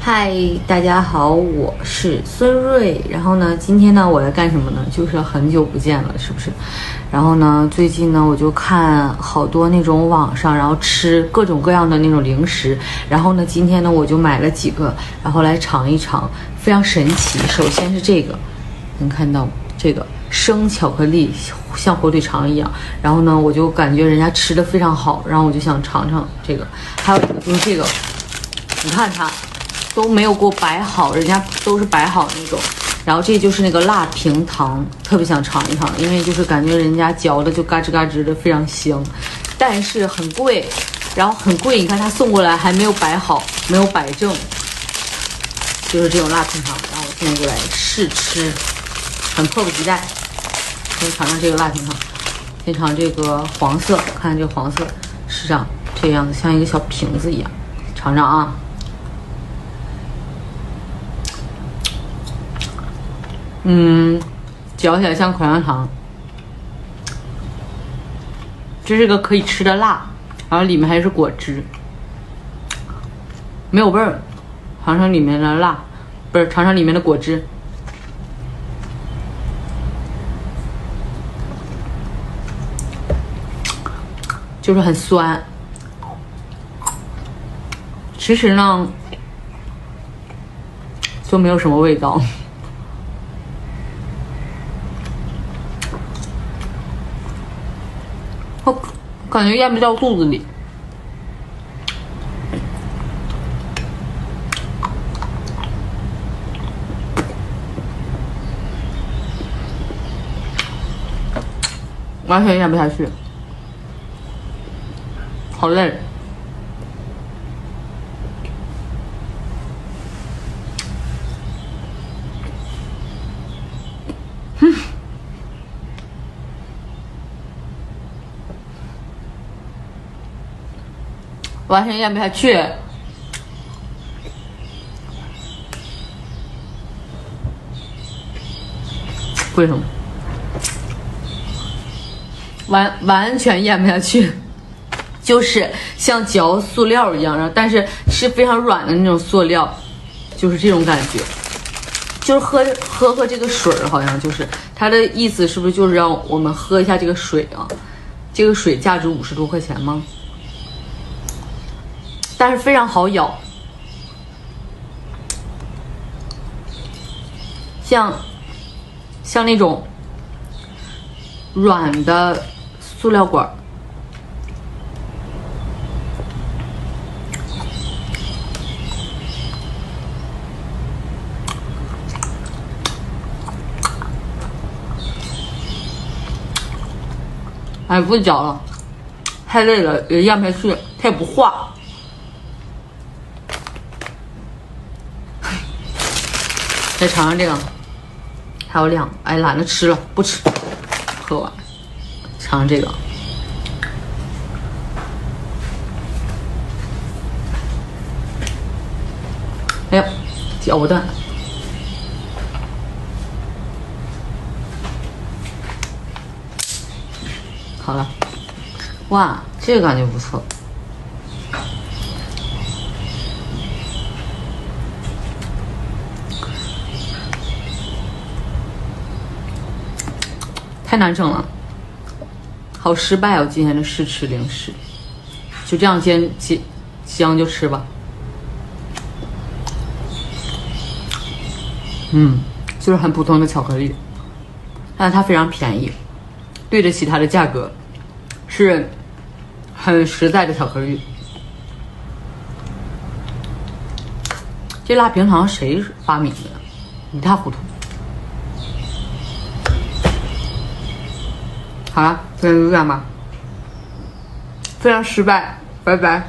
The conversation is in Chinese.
嗨，大家好，我是孙瑞。然后呢，今天呢，我来干什么呢？就是很久不见了，是不是？然后呢，最近呢，我就看好多那种网上，然后吃各种各样的那种零食。然后呢，今天呢，我就买了几个，然后来尝一尝，非常神奇。首先是这个，能看到这个生巧克力，像火腿肠一样。然后呢，我就感觉人家吃的非常好，然后我就想尝尝这个。还有一个就是这个，你看它。都没有给我摆好，人家都是摆好那种。然后这就是那个辣平糖，特别想尝一尝，因为就是感觉人家嚼的就嘎吱嘎吱的，非常香，但是很贵，然后很贵。你看他送过来还没有摆好，没有摆正，就是这种辣平糖。然后我现在就来试吃，很迫不及待，先尝尝这个辣平糖，先尝这个黄色，看这个黄色是长这样子，像一个小瓶子一样，尝尝啊。嚼起来像口香糖，这是个可以吃的辣，然后里面还是果汁，没有味儿。尝尝里面的辣，不是，尝尝里面的果汁。就是很酸。其实呢，就没有什么味道。我感觉咽不到肚子里，完全咽不下去，好累。完全咽不下去，为什么？完全咽不下去，就是像嚼塑料一样，然后但是是非常软的那种塑料，就是这种感觉。就是喝这个水儿，好像就是它的意思，是不是就是让我们喝一下这个水啊？这个水价值50多块钱吗？但是非常好咬，像那种软的塑料管。哎，不嚼了，太累了，也咽不下去，它也不化。再尝尝这个，还有2，哎，懒得吃了，不吃，喝完，尝尝这个，哎呀，嚼不断，好了，哇，这个感觉不错。太难整了，好失败哦！今天的试吃零食，就这样将就吃吧。就是很普通的巧克力，但是它非常便宜，对得起它的价格，是很实在的巧克力。这辣平糖谁发明的？一塌糊涂。好了，今天就这样吧，非常失败，拜拜。